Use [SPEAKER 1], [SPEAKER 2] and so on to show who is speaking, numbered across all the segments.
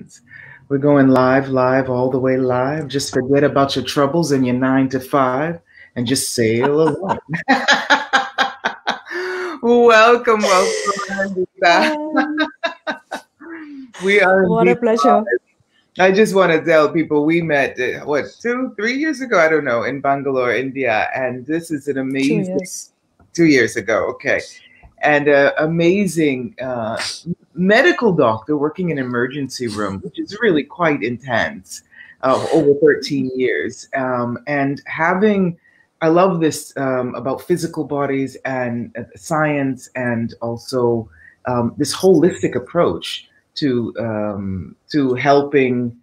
[SPEAKER 1] Brilliance. We're going live, all the way live. Just forget about your troubles and your 9 to 5 and just sail along. Welcome, Anindita. We are
[SPEAKER 2] What a pleasure.
[SPEAKER 1] I just want to tell people we met, what, 2, 3 years ago? I don't know, in Bangalore, India. And this is an
[SPEAKER 2] 2
[SPEAKER 1] amazing,
[SPEAKER 2] years.
[SPEAKER 1] 2 years ago, okay. And an amazing medical doctor working in an emergency room, which is really quite intense, over 13 years. And having, I love this about physical bodies and science, and also this holistic approach to helping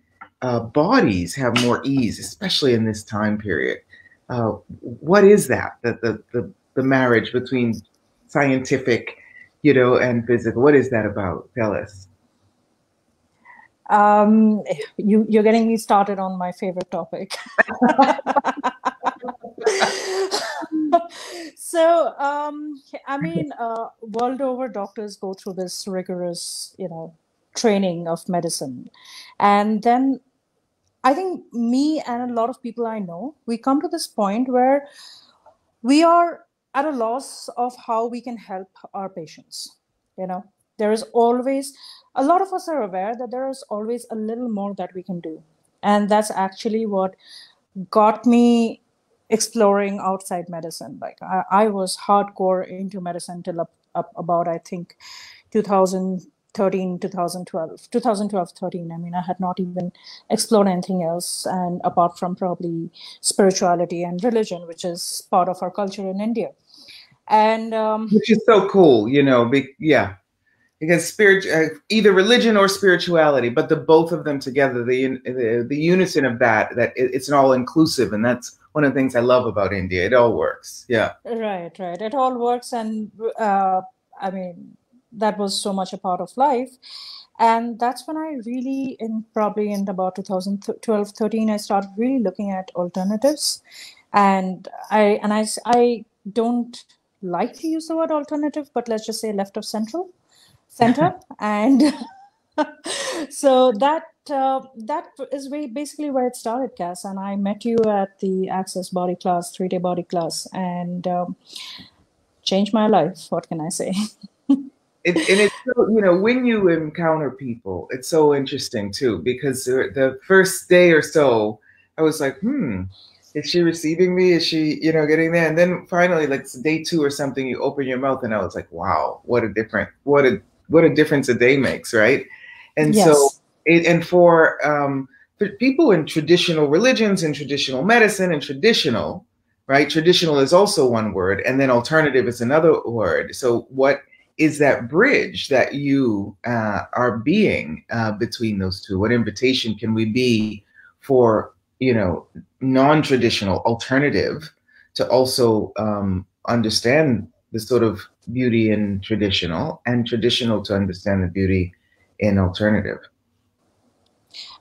[SPEAKER 1] bodies have more ease, especially in this time period. What is that? The marriage between scientific, and physical. What is that about? Tell us.
[SPEAKER 2] You're getting me started on my favorite topic. So, world over, doctors go through this rigorous, training of medicine. And then I think me and a lot of people I know, we come to this point where we are at a loss of how we can help our patients. There is always, a lot of us are aware that there is always a little more that we can do. And that's actually what got me exploring outside medicine. Like I was hardcore into medicine till up about, I think, 2013, 2012, 13. I mean, I had not even explored anything else. And apart from probably spirituality and religion, which is part of our culture in India. And
[SPEAKER 1] which is so cool, because spirit, either religion or spirituality, but the both of them together, the unison of that it's an all inclusive, and that's one of the things I love about India. It all works. Yeah.
[SPEAKER 2] Right. It all works, and I mean, that was so much a part of life. And that's when I really, probably in about 2012, 13, I started really looking at alternatives. And I don't like to use the word alternative, but let's just say left of center. And so that is basically where it started, Kass. And I met you at the Access body class, 3-day body class, and changed my life. What can I say?
[SPEAKER 1] It's when you encounter people, it's so interesting too, because the first day or so, I was like, is she receiving me? Is she, getting there? And then finally, like day 2 or something, you open your mouth, and I was like, wow, what a difference a day makes, right? And
[SPEAKER 2] Yes.
[SPEAKER 1] so, for people in traditional religions and traditional medicine and traditional, right? Traditional is also one word, and then alternative is another word. So what is that bridge that you are being between those two? What invitation can we be for, non-traditional alternative to also understand the sort of beauty in traditional, and traditional to understand the beauty in alternative?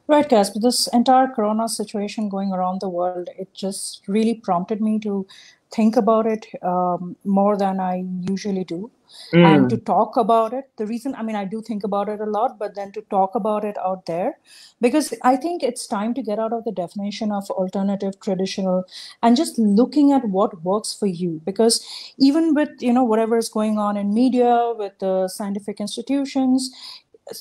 [SPEAKER 2] Right, Kass, but this entire corona situation going around the world, it just really prompted me to think about it more than I usually do, and to talk about it. The reason, I mean, I do think about it a lot, but then to talk about it out there, because I think it's time to get out of the definition of alternative, traditional, and just looking at what works for you. Because even with, whatever is going on in media, with the scientific institutions,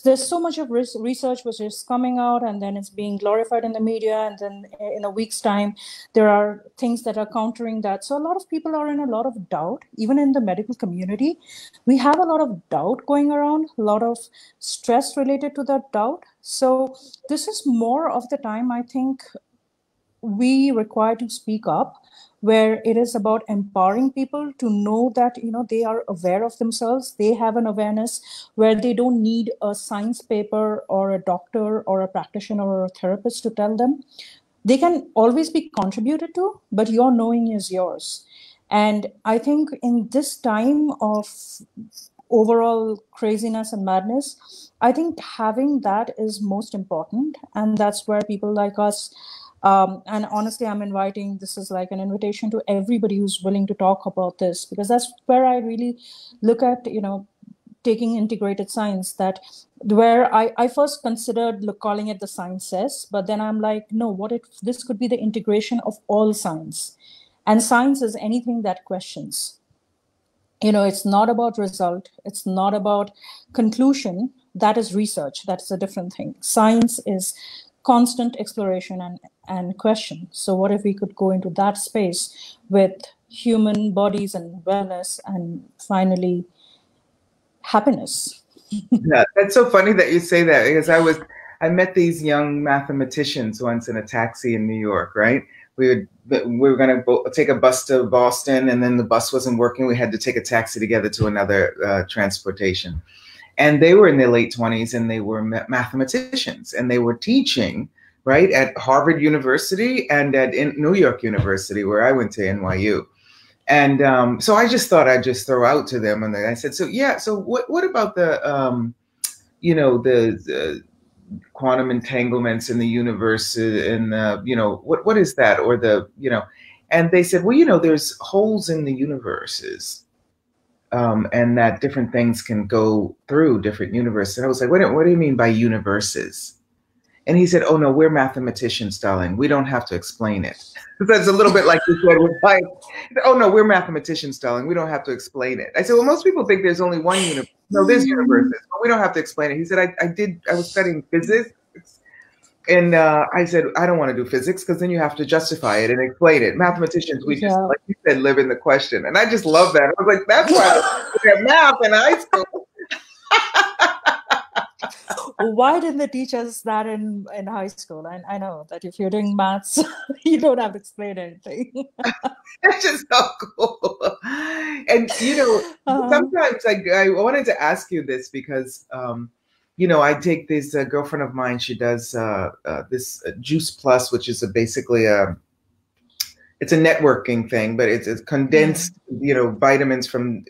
[SPEAKER 2] there's so much of research which is coming out, and then it's being glorified in the media, and then in a week's time there are things that are countering that. So a lot of people are in a lot of doubt. Even in the medical community, we have a lot of doubt going around, a lot of stress related to that doubt. So this is more of the time, I think, we require to speak up, where it is about empowering people to know that they are aware of themselves. They have an awareness where they don't need a science paper or a doctor or a practitioner or a therapist to tell them. They can always be contributed to, but your knowing is yours. And I think in this time of overall craziness and madness, I think having that is most important. And that's where people like us, and honestly, this is like an invitation to everybody who's willing to talk about this, because that's where I really look at, taking integrated science, that where I first considered calling it the sciences, but then I'm like, no, what if this could be the integration of all science? And science is anything that questions. It's not about result. It's not about conclusion. That is research. That's a different thing. Science is constant exploration and question. So what if we could go into that space with human bodies and wellness and finally happiness?
[SPEAKER 1] Yeah, that's so funny that you say that, because I met these young mathematicians once in a taxi in New York, right? We were going to take a bus to Boston, and then the bus wasn't working. We had to take a taxi together to another transportation. And they were in their late 20s, and they were mathematicians, and they were teaching, right, at Harvard University and at New York University, where I went to NYU. And so I just thought I'd just throw out to them, and I said, so what about the the quantum entanglements in the universe, and what is that, or and they said, well, there's holes in the universes, and that different things can go through different universes. And I was like, what do you mean by universes? And he said, oh no, we're mathematicians, darling, we don't have to explain it. That's a little bit like you said with life. Oh no, we're mathematicians, darling, we don't have to explain it. I said, well, most people think there's only one universe. No, there's universes, but we don't have to explain it. He said, I was studying physics, and I said, I don't want to do physics, because then you have to justify it and explain it. Mathematicians, we just, like you said, live in the question. And I just love that. I was like, that's why I had math in high school.
[SPEAKER 2] Why didn't they teach us that in high school? And I know that if you're doing maths, you don't have to explain anything.
[SPEAKER 1] That's just so cool. And, sometimes I wanted to ask you this because, I take this girlfriend of mine. She does this Juice Plus, which is basically it's a networking thing, but it's condensed, vitamins from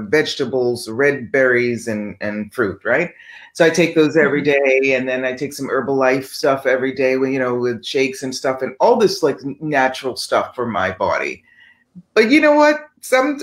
[SPEAKER 1] vegetables, red berries, and fruit, right? So I take those every day, and then I take some Herbalife stuff every day, with shakes and stuff, and all this like natural stuff for my body. But you know what?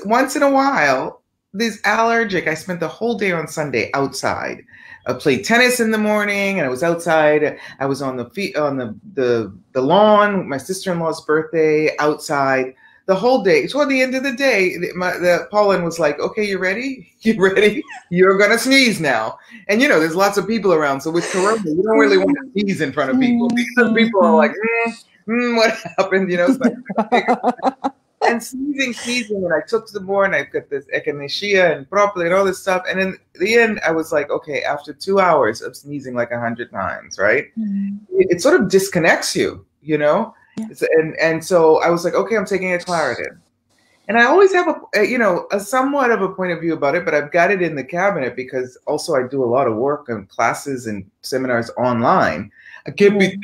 [SPEAKER 1] Once in a while, this allergic. I spent the whole day on Sunday outside. I played tennis in the morning, and I was outside. I was on the lawn. My sister-in-law's birthday, outside the whole day. Toward the end of the day, the pollen was like, "Okay, you ready? You ready? You're gonna sneeze now." And there's lots of people around, so with corona, you don't really want to sneeze in front of people, because people are like, "What happened?" It's like, and sneezing, and I took some more, and I got this echinacea and propylene and all this stuff, and in the end, I was like, okay, after 2 hours of sneezing like 100 times, right? It sort of disconnects you, Yeah. And so I was like, okay, I'm taking a Claritin. And I always have a somewhat of a point of view about it, but I've got it in the cabinet because also I do a lot of work and classes and seminars online. I can't be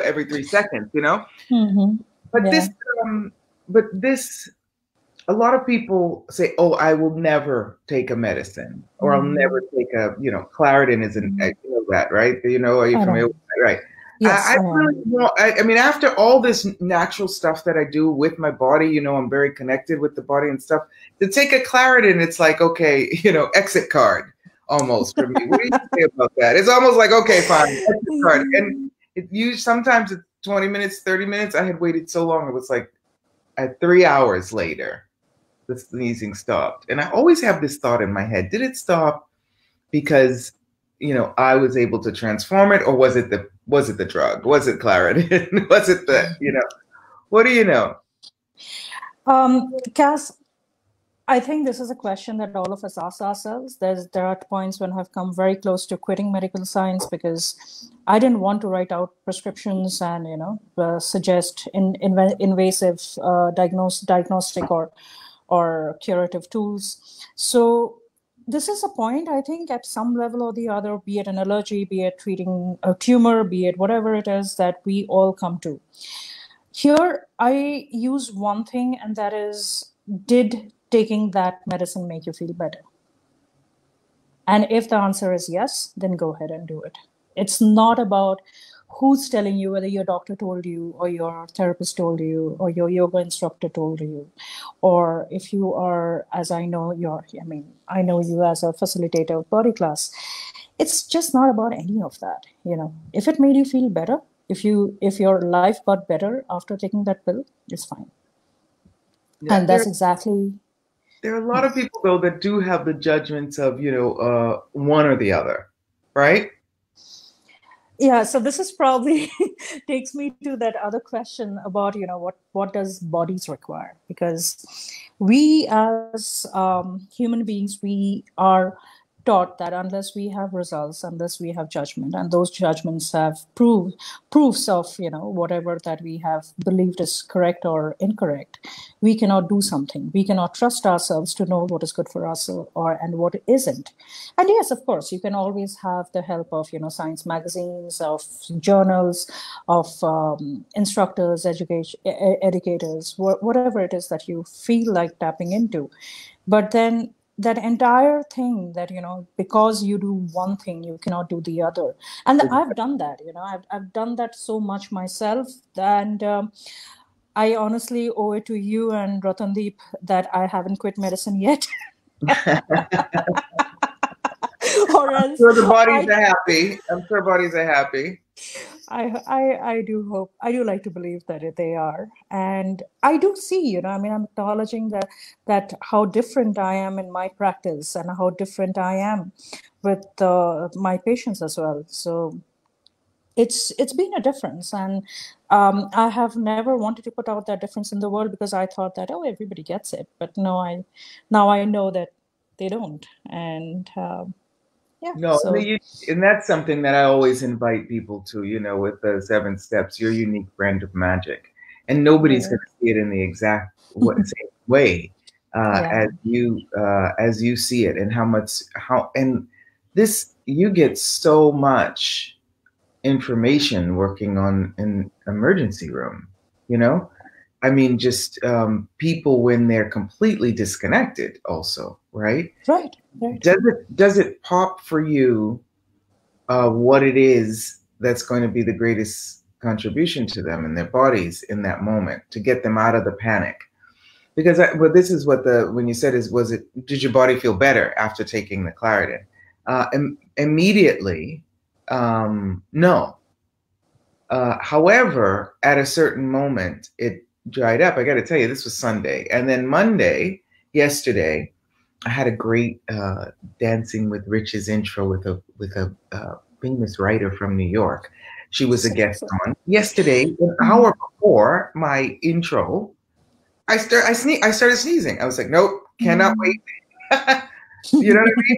[SPEAKER 1] every 3 seconds, But this, a lot of people say, oh, I will never take a medicine, or I'll never take a, Claritin isn't, that, right? Are you familiar with that? Right.
[SPEAKER 2] Yes,
[SPEAKER 1] I mean, after all this natural stuff that I do with my body, I'm very connected with the body and stuff. To take a Claritin, it's like, okay, exit card almost for me. What do you say about that? It's almost like, okay, fine, exit card. And sometimes it's 20 minutes, 30 minutes. I had waited so long. It was like at 3 hours later, the sneezing stopped. And I always have this thought in my head: did it stop because I was able to transform it, or was it the drug? Was it Claritin? Was it the what do you know?
[SPEAKER 2] Kass, I think this is a question that all of us ask ourselves. There are points when I've come very close to quitting medical science because I didn't want to write out prescriptions and suggest invasive diagnostic or curative tools. So this is a point, I think, at some level or the other, be it an allergy, be it treating a tumor, be it whatever it is that we all come to. Here, I use one thing, and that is, did taking that medicine make you feel better? And if the answer is yes, then go ahead and do it. It's not about who's telling you, whether your doctor told you or your therapist told you or your yoga instructor told you, or if you are, as I know you're, I mean, I know you as a facilitator of body class. It's just not about any of that. If it made you feel better, if your life got better after taking that pill, it's fine.
[SPEAKER 1] Yeah,
[SPEAKER 2] And that's exactly.
[SPEAKER 1] there are a lot of people though that do have the judgments of, one or the other, right?
[SPEAKER 2] Yeah, so this is probably takes me to that other question about, what does bodies require? Because we as human beings, we are taught that unless we have results, unless we have judgment, and those judgments have proofs of, whatever that we have believed is correct or incorrect, we cannot do something. We cannot trust ourselves to know what is good for us, or and what isn't. And yes, of course, you can always have the help of, science magazines, of journals, of instructors, educators, whatever it is that you feel like tapping into. But then that entire thing that, because you do one thing, you cannot do the other. And I've done that. I've done that so much myself. And I honestly owe it to you and Ratandeep that I haven't quit medicine yet. Or
[SPEAKER 1] I'm
[SPEAKER 2] else
[SPEAKER 1] sure the bodies
[SPEAKER 2] I
[SPEAKER 1] are happy. I'm sure bodies are happy.
[SPEAKER 2] I do hope, I do like to believe that they are. And I do see, I mean, I'm acknowledging that how different I am in my practice and how different I am with my patients as well. So it's been a difference. And I have never wanted to put out that difference in the world, because I thought that, oh, everybody gets it. But no, now I know that they don't. And yeah,
[SPEAKER 1] No,
[SPEAKER 2] so
[SPEAKER 1] and that's something that I always invite people to, with the 7 steps, your unique brand of magic. And nobody's going
[SPEAKER 2] right.
[SPEAKER 1] to see it in the exact same way
[SPEAKER 2] Yeah,
[SPEAKER 1] as you see it, and and this, you get so much information working on an emergency room, you know? I mean, just people when they're completely disconnected also, right?
[SPEAKER 2] right, right.
[SPEAKER 1] Does it pop for you what it is that's going to be the greatest contribution to them and their bodies in that moment to get them out of the panic? Because but this is what when you said did your body feel better after taking the Claritin? Immediately, no. However, at a certain moment, it dried up. I got to tell you, this was Sunday. And then Monday, yesterday, I had a great Dancing with Riches intro with a famous writer from New York. She was a
[SPEAKER 2] So
[SPEAKER 1] guest
[SPEAKER 2] excellent.
[SPEAKER 1] on yesterday. An
[SPEAKER 2] Mhm.
[SPEAKER 1] hour before my intro, I started sneezing. I was like, nope, cannot wait. You know what I mean?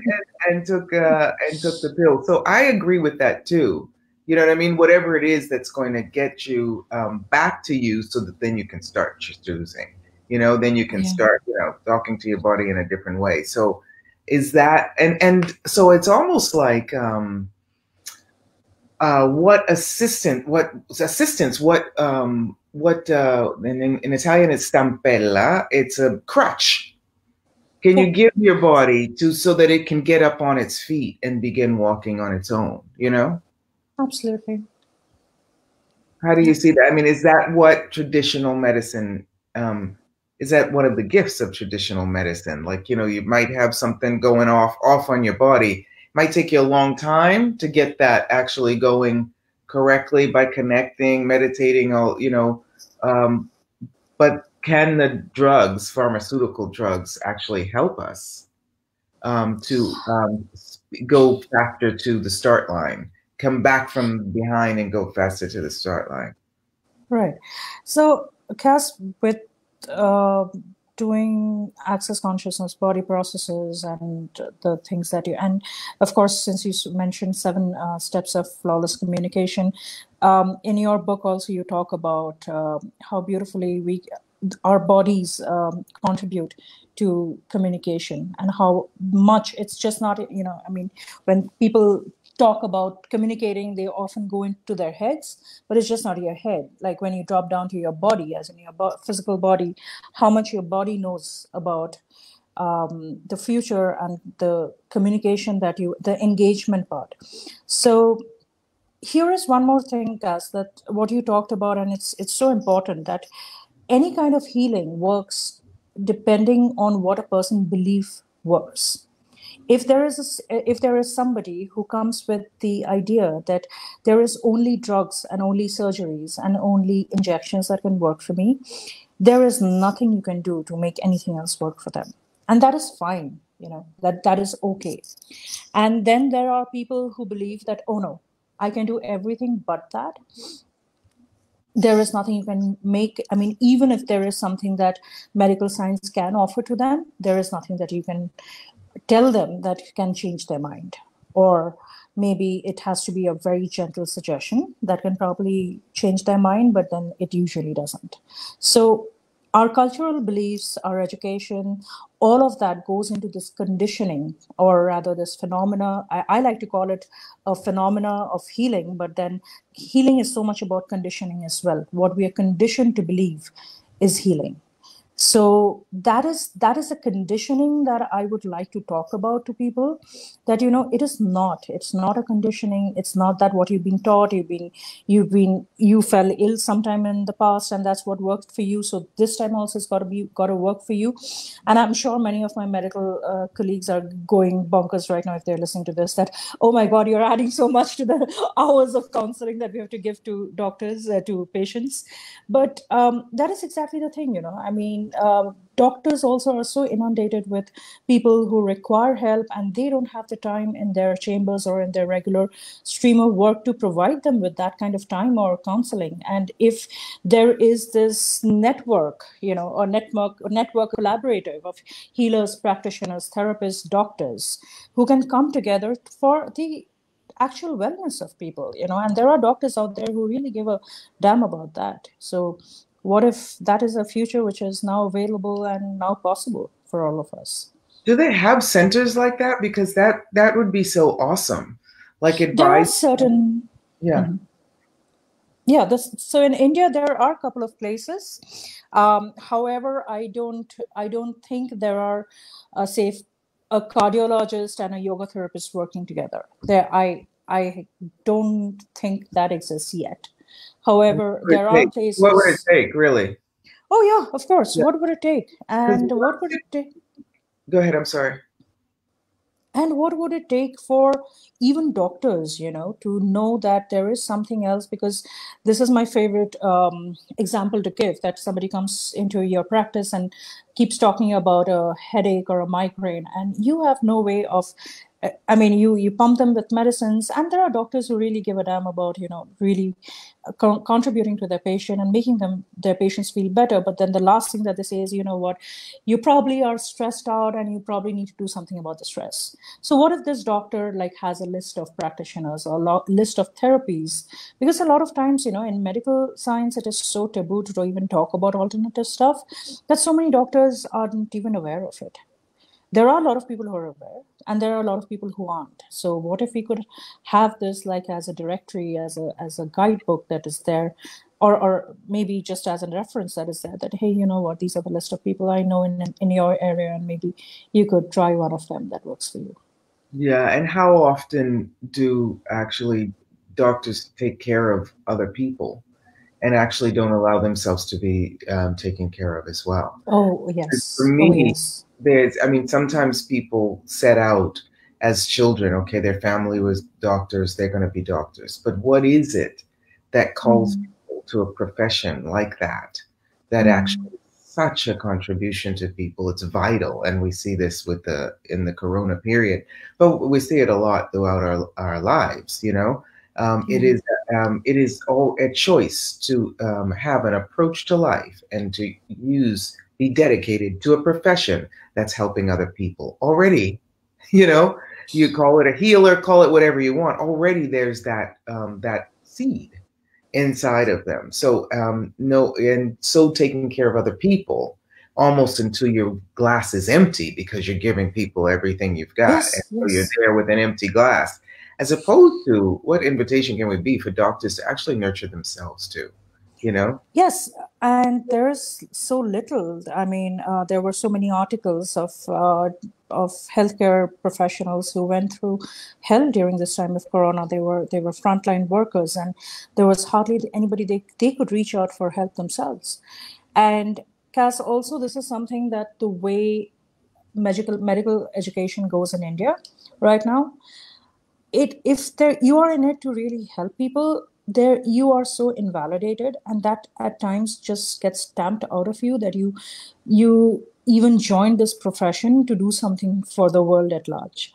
[SPEAKER 1] And took the pill. So I agree with that too. You know what I mean? Whatever it is that's going to get you back to you, so that then you can start choosing. Then you can
[SPEAKER 2] Yeah.
[SPEAKER 1] start, talking to your body in a different way. So is that, and so it's almost like what assistance, what in Italian it's stampella. It's a crutch. Can you
[SPEAKER 2] Yeah,
[SPEAKER 1] give your body to so that it can get up on its feet and begin walking on its own?
[SPEAKER 2] absolutely.
[SPEAKER 1] How do you
[SPEAKER 2] Yeah.
[SPEAKER 1] see that? I mean, is that what traditional medicine, is that one of the gifts of traditional medicine? Like, you might have something going off on your body. It might take you a long time to get that actually going correctly by connecting, meditating, um, but can the pharmaceutical drugs, actually help us to go faster to the start line, come back from behind and go faster to the start line?
[SPEAKER 2] Right. So, Cass, with uh, doing access consciousness, body processes, and the things that and of course, since you mentioned 7 steps of flawless communication, in your book also you talk about how beautifully our bodies contribute to communication, and how much it's just not, I mean, when people talk about communicating, they often go into their heads, but it's just not your head. Like when you drop down to your body, as in your physical body, how much your body knows about the future and the communication the engagement part. So here is one more thing, Cass, that what you talked about, and it's so important that any kind of healing works depending on what a person believes works. If there is somebody who comes with the idea that there is only drugs and only surgeries and only injections that can work for me, there is nothing you can do to make anything else work for them, and that is fine. That is okay. And then there are people who believe that, oh no, I can do everything but that. There is nothing you can make. I mean, even if there is something that medical science can offer to them, there is nothing that you can tell them that can change their mind. Or maybe it has to be a very gentle suggestion that can probably change their mind, but then it usually doesn't. So our cultural beliefs, our education, all of that goes into this conditioning, or rather this phenomena. I like to call it a phenomena of healing, but then healing is so much about conditioning as well. What we are conditioned to believe is healing. So that is a conditioning that I would like to talk about to people, that it's not a conditioning. It's not that what you've been taught, you fell ill sometime in the past and that's what worked for you, so this time also it's got to work for you. And I'm sure many of my medical colleagues are going bonkers right now if they're listening to this, that, oh my god, you're adding so much to the hours of counseling that we have to give to doctors, to patients. But that is exactly the thing. I mean, doctors also are so inundated with people who require help, and they don't have the time in their chambers or in their regular stream of work to provide them with that kind of time or counseling. And if there is this network, or network collaborative of healers, practitioners, therapists, doctors, who can come together for the actual wellness of people, and there are doctors out there who really give a damn about that. So what if that is a future which is now available and now possible for all of us?
[SPEAKER 1] Do they have centers like that? Because that would be so awesome. Like
[SPEAKER 2] There are
[SPEAKER 1] advice.
[SPEAKER 2] certain.
[SPEAKER 1] Yeah.
[SPEAKER 2] Mhm. Yeah, so in India there are a couple of places. However, I don't think there are say a cardiologist and a yoga therapist working together. I don't think that exists yet.
[SPEAKER 1] What
[SPEAKER 2] However,
[SPEAKER 1] would it
[SPEAKER 2] there are
[SPEAKER 1] take? What would it
[SPEAKER 2] places.
[SPEAKER 1] take, really?
[SPEAKER 2] Oh yeah, of course.
[SPEAKER 1] Yeah.
[SPEAKER 2] What would it take?
[SPEAKER 1] Because
[SPEAKER 2] And what would it take?
[SPEAKER 1] go ahead. I'm sorry.
[SPEAKER 2] And what would it take for even doctors, to know that there is something else? Because this is my favorite example to give, that somebody comes into your practice and keeps talking about a headache or a migraine, and you have no way of. I mean, you pump them with medicines, and there are doctors who really give a damn about, really contributing to their patient and making their patients feel better. But then the last thing that they say is, you know what, you probably are stressed out and you probably need to do something about the stress. So what if this doctor like has a list of practitioners or list of therapies? Because a lot of times, in medical science, it is so taboo to even talk about alternative stuff, that so many doctors aren't even aware of it. There are a lot of people who are aware, and there are a lot of people who aren't. So what if we could have this like as a directory, as a guidebook that is there, or maybe just as a reference that is there, that, hey, you know what, these are the list of people I know in your area, and maybe you could try one of them that works for you.
[SPEAKER 1] Yeah. And how often do actually doctors take care of other people and actually don't allow themselves to be taken care of as well?
[SPEAKER 2] Oh
[SPEAKER 1] For
[SPEAKER 2] yes, oh
[SPEAKER 1] me,
[SPEAKER 2] yes.
[SPEAKER 1] I mean, sometimes people set out as children, okay, their family was doctors, they're going to be doctors. But what is it that calls
[SPEAKER 2] Mm,
[SPEAKER 1] people to a profession like that
[SPEAKER 2] mm,
[SPEAKER 1] actually is such a contribution to people? It's vital. And we see this in the Corona period, but we see it a lot throughout our lives, you know?
[SPEAKER 2] mm.
[SPEAKER 1] It is all a choice to have an approach to life and to be dedicated to a profession that's helping other people. Already, you know, you call it a healer, call it whatever you want. Already, there's that seed inside of them. So no, and so taking care of other people almost until your glass is empty because you're giving people everything you've got, and
[SPEAKER 2] Yes,
[SPEAKER 1] so you're
[SPEAKER 2] yes.
[SPEAKER 1] there with an empty glass. As opposed to what invitation can we be for doctors to actually nurture themselves too, you know?
[SPEAKER 2] Yes, and there is so little. I mean, there were so many articles of of healthcare professionals who went through hell during this time of Corona. They were frontline workers, and there was hardly anybody they could reach out for help themselves. And Cass, also this is something that the way medical education goes in India right now, if there you are in it to really help people, there you are so invalidated, and that at times just gets stamped out of you, that you even joined this profession to do something for the world at large.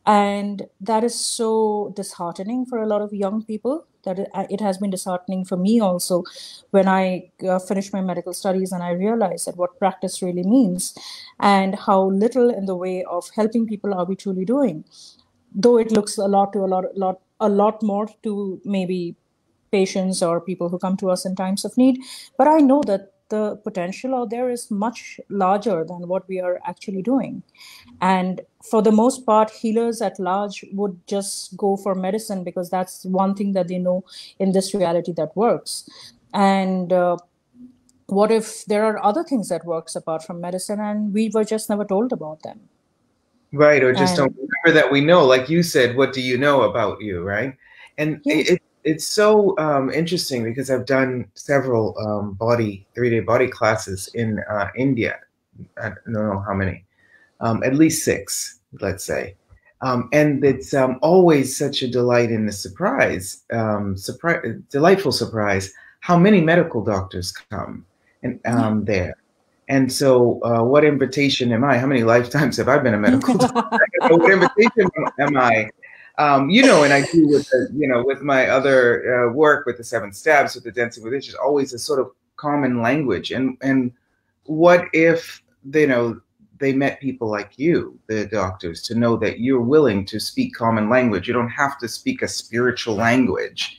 [SPEAKER 2] And that is so disheartening for a lot of young people, that it has been disheartening for me also, when I finished my medical studies and I realized that what practice really means, and how little in the way of helping people are we truly doing, though it looks a lot more to maybe patients or people who come to us in times of need. But I know that the potential out there is much larger than what we are actually doing. And for the most part, healers at large would just go for medicine because that's one thing that they know in this reality that works. And what if there are other things that works apart from medicine, and we were just never told about them?
[SPEAKER 1] Right, or just don't
[SPEAKER 2] And
[SPEAKER 1] remember that we know. Like you said, what do you know about you, right? And
[SPEAKER 2] yeah.
[SPEAKER 1] it's so interesting because I've done several 3-day body classes in India. I don't know how many, at least 6, let's say. And it's always such a delight and a delightful surprise how many medical doctors come and
[SPEAKER 2] Yeah.
[SPEAKER 1] there. And so, what invitation am I? How many lifetimes have I been a medical doctor? What invitation am I? And I do with with my other work with the 7 Stabs, with the Dancing with Issues, always a sort of common language. And what if they met people like you, the doctors, to know that you're willing to speak common language. You don't have to speak a spiritual language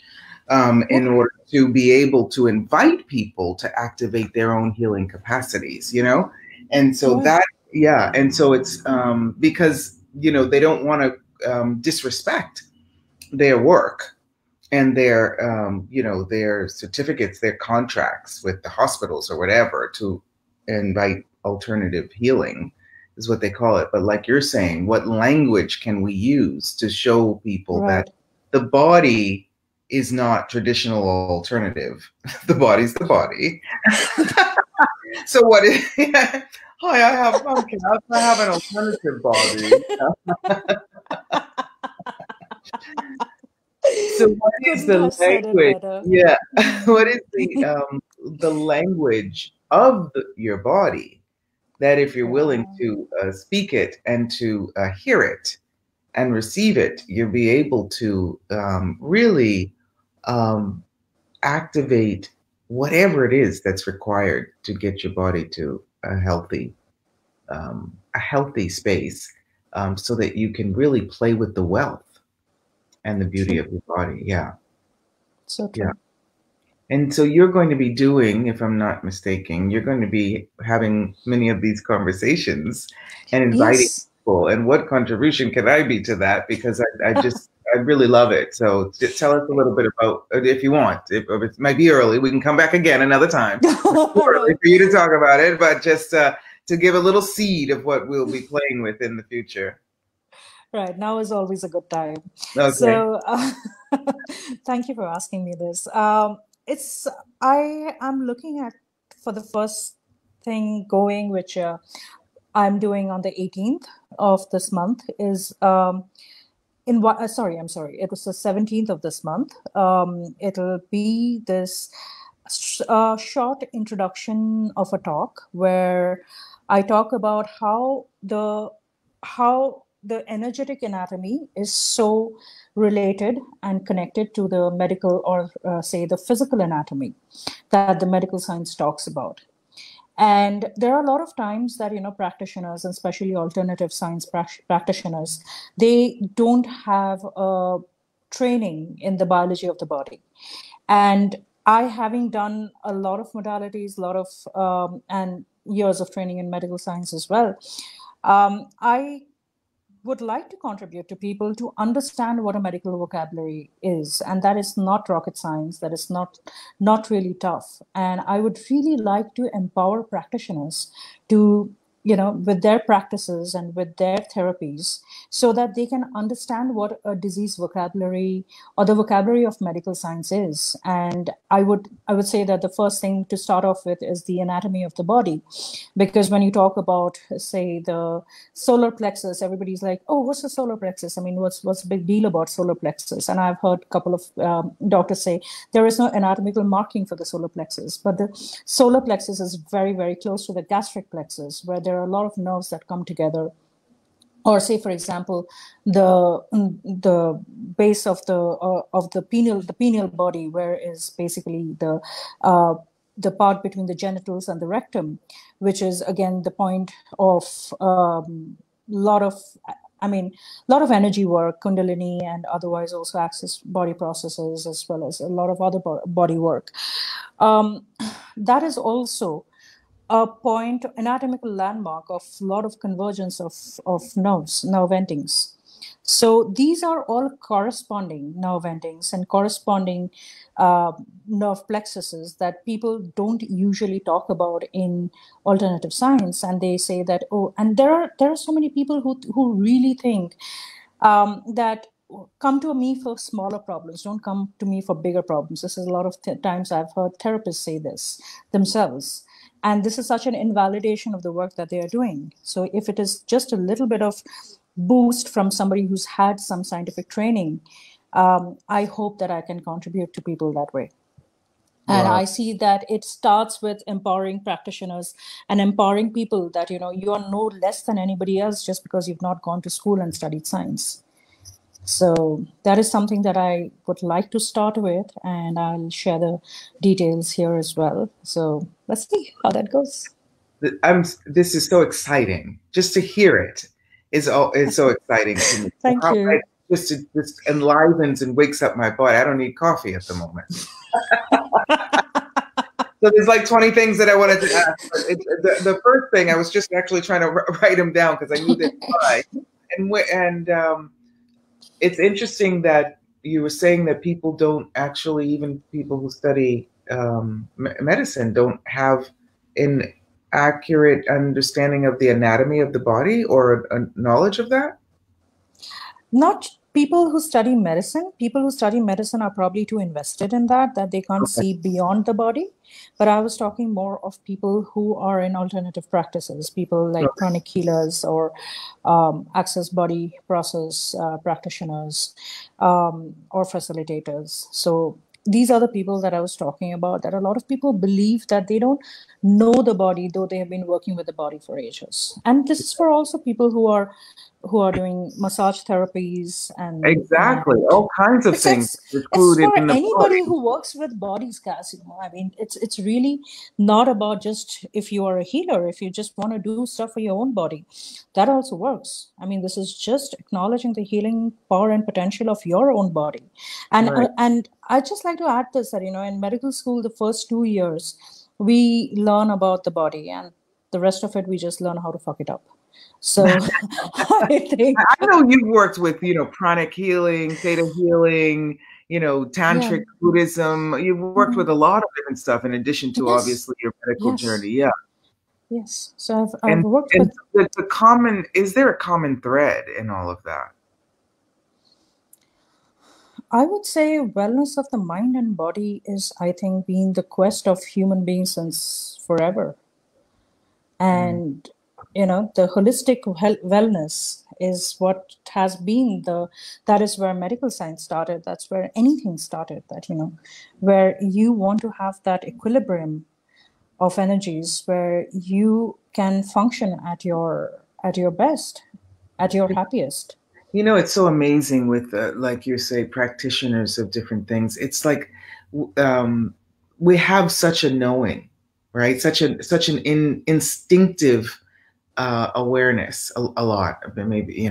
[SPEAKER 1] in order to be able to invite people to activate their own healing capacities, And so and so it's because, they don't want to disrespect their work and their certificates, their contracts with the hospitals or whatever to invite alternative healing is what they call it. But like you're saying, what language can we use to show people that the body is not traditional alternative? The body's the body. So what is hi, I have an alternative body. So what is the language? Yeah. What is the language of your body that if you're willing to speak it and to hear it and receive it, you'll be able to really activate whatever it is that's required to get your body to a healthy space, so that you can really play with the wealth and the beauty of your body. Yeah.
[SPEAKER 2] So true.
[SPEAKER 1] Yeah. And so you're going to be doing, if I'm not mistaken, you're going to be having many of these conversations and inviting people. And what contribution can I be to that? Because I really love it. So tell us a little bit about, if you want. If it might be early, we can come back again another time. It's too early for you to talk about it, but just to give a little seed of what we'll be playing with in the future.
[SPEAKER 2] Right. Now is always a good time.
[SPEAKER 1] Okay.
[SPEAKER 2] So thank you for asking me this. I am looking at, for the first thing going, which I'm doing on the 18th of this month, is I'm sorry. It was the 17th of this month. It'll be this short introduction of a talk where I talk about how the energetic anatomy is so related and connected to the medical, or say the physical anatomy that the medical science talks about. And there are a lot of times that, practitioners, and especially alternative science practitioners, they don't have a training in the biology of the body. And I, having done a lot of modalities, and years of training in medical science as well, I would like to contribute to people to understand what a medical vocabulary is, and that is not rocket science. That is not really tough. And I would really like to empower practitioners to with their practices and with their therapies, so that they can understand what a disease vocabulary or the vocabulary of medical science is. And I would say that the first thing to start off with is the anatomy of the body, because when you talk about, say, the solar plexus, everybody's like, oh, what's the solar plexus? I mean, what's the big deal about solar plexus? And I've heard a couple of doctors say there is no anatomical marking for the solar plexus, but the solar plexus is very, very close to the gastric plexus, where there are a lot of nerves that come together. Or say, for example, the base of the pineal body, where is basically the part between the genitals and the rectum, which is again the point of lot of lot of energy work, kundalini, and otherwise also access body processes, as well as a lot of other body work. That is also a point, anatomical landmark of a lot of convergence of nerves, nerve endings. So these are all corresponding nerve endings and corresponding nerve plexuses that people don't usually talk about in alternative science. And they say that, oh, and there are so many people who really think that come to me for smaller problems, don't come to me for bigger problems. This is a lot of times I've heard therapists say this themselves. And this is such an invalidation of the work that they are doing. So if it is just a little bit of boost from somebody who's had some scientific training, I hope that I can contribute to people that way. And
[SPEAKER 1] Wow.
[SPEAKER 2] I see that it starts with empowering practitioners and empowering people that, you are no less than anybody else just because you've not gone to school and studied science. So that is something that I would like to start with, and I'll share the details here as well. So let's see how that goes.
[SPEAKER 1] This is so exciting. Just to hear it is so exciting to me.
[SPEAKER 2] Thank you.
[SPEAKER 1] It just enlivens and wakes up my body. I don't need coffee at the moment. So there's like 20 things that I wanted to ask. But the first thing, I was just actually trying to write them down because I knew this by. And it's interesting that you were saying that people don't actually, even people who study medicine, don't have an accurate understanding of the anatomy of the body or a knowledge of that?
[SPEAKER 2] Not people who study medicine. People who study medicine are probably too invested in that they can't see beyond the body. But I was talking more of people who are in alternative practices, people like chronic healers or access body process practitioners or facilitators. So these are the people that I was talking about, that a lot of people believe that they don't know the body, though they have been working with the body for ages. And this is for also people who are doing massage therapies and
[SPEAKER 1] exactly all kinds of things
[SPEAKER 2] included for in the anybody body. Who works with bodies, Kass. I mean, it's really not about just if you are a healer, if you just want to do stuff for your own body, that also works. I mean, this is just acknowledging the healing power and potential of your own body. And right. And I'd just like to add this, that in medical school, the first 2 years we learn about the body, and the rest of it we just learn how to fuck it up. So
[SPEAKER 1] I know you've worked with, pranic healing, theta healing, tantric Buddhism. You've worked with a lot of different stuff in addition to obviously your medical journey. Yeah.
[SPEAKER 2] Yes. So I've worked with
[SPEAKER 1] is there a common thread in all of that?
[SPEAKER 2] I would say wellness of the mind and body is, I think, been the quest of human beings since forever. And the holistic wellness is what has been that is where medical science started. That's where anything started, that, where you want to have that equilibrium of energies where you can function at your best, at your happiest.
[SPEAKER 1] It's so amazing with, like you say, practitioners of different things. It's like we have such a knowing, right? Such an instinctive awareness, a lot. Maybe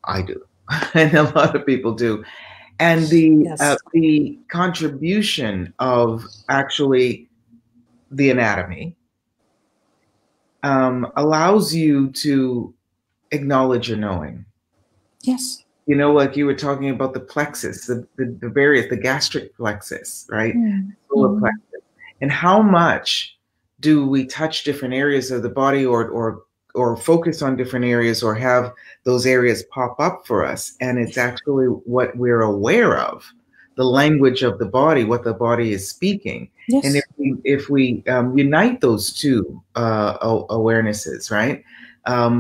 [SPEAKER 1] I do, and a lot of people do. And the contribution of actually the anatomy allows you to acknowledge your knowing.
[SPEAKER 2] Yes.
[SPEAKER 1] Like you were talking about the plexus, the gastric plexus, right? Solar plexus. And how much do we touch different areas of the body or or focus on different areas or have those areas pop up for us. And it's actually what we're aware of, the language of the body, what the body is speaking.
[SPEAKER 2] Yes.
[SPEAKER 1] And if we unite those two awarenesses, right,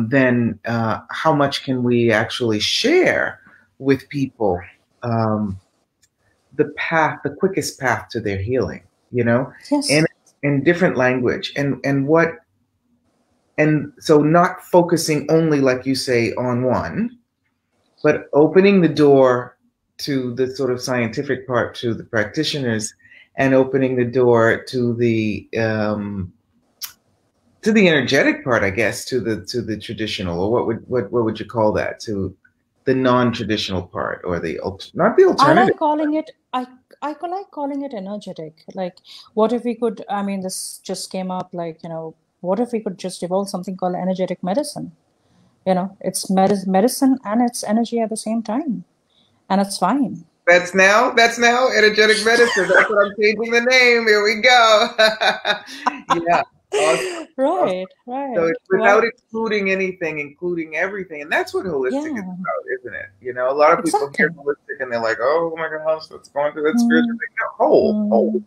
[SPEAKER 1] then how much can we actually share with people the path, the quickest path to their healing, you know,
[SPEAKER 2] Yes.
[SPEAKER 1] and in different language and so not focusing only, like you say, on one, but opening the door to the sort of scientific part to the practitioners and opening the door to the energetic part, I guess, to the traditional, or what would you call that, to the non-traditional part, or not the alternative.
[SPEAKER 2] I like calling it like calling it energetic. Like, what if we could, I mean, this just came up, like, what if we could just evolve something called energetic medicine? It's medicine and it's energy at the same time, and it's fine.
[SPEAKER 1] That's now energetic medicine. That's what I'm changing the name. Here we go. Yeah. Awesome.
[SPEAKER 2] Right.
[SPEAKER 1] So it's without excluding anything, including everything. And that's what holistic is about, isn't it? A lot of people hear holistic and they're like, oh my gosh, let's go into that spiritual thing. No, whole.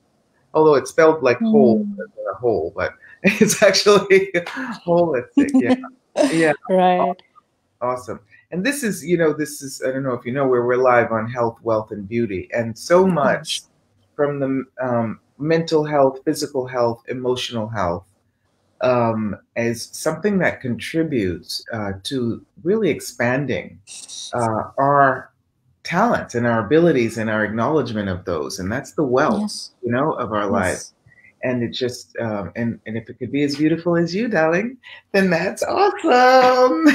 [SPEAKER 1] Although it's spelled like whole, a whole, but it's actually holistic. Yeah. Yeah.
[SPEAKER 2] Right.
[SPEAKER 1] Awesome. And this is, I don't know if you know, where we're live on health, wealth, and beauty. And so much from the mental health, physical health, emotional health, as something that contributes to really expanding our talents and our abilities and our acknowledgement of those. And that's the wealth, of our lives. And it just, and if it could be as beautiful as you, darling, then that's awesome.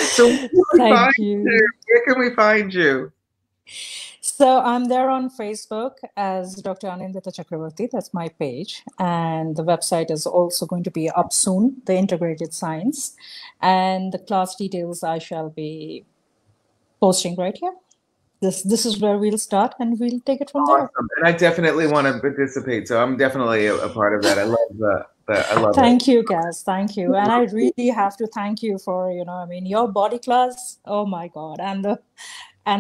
[SPEAKER 1] So
[SPEAKER 2] thank you.
[SPEAKER 1] Where can we find you?
[SPEAKER 2] So I'm there on Facebook as Dr. Anindita Chakravarti. That's my page. And the website is also going to be up soon, the Integrated Science. And the class details I shall be posting right here. This is where we'll start, and we'll take it from there.
[SPEAKER 1] And I definitely want to participate. So I'm definitely a part of that. I love
[SPEAKER 2] Thank you, Kass. Thank you. And I really have to thank you for, your body class. Oh my God. And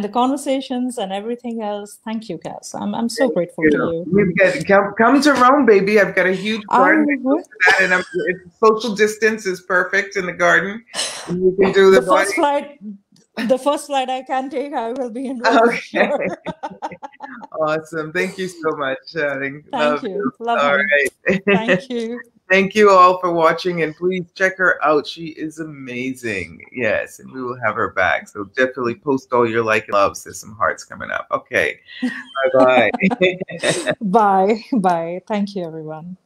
[SPEAKER 2] the conversations and everything else. Thank you, Kass. I'm so grateful to
[SPEAKER 1] you. Come to Rome, baby. I've got a huge garden. And social distance is perfect in the garden. And we can do
[SPEAKER 2] the first flight I can take, I will be in Rome.
[SPEAKER 1] Okay. Sure. Awesome. Thank you so much.
[SPEAKER 2] Thank you. Love
[SPEAKER 1] all right.
[SPEAKER 2] Thank you.
[SPEAKER 1] Thank you all for watching, and please check her out. She is amazing. Yes, and we will have her back. So definitely post all your like and loves. There's some hearts coming up. Okay. Bye-bye.
[SPEAKER 2] Bye. Bye. Thank you, everyone.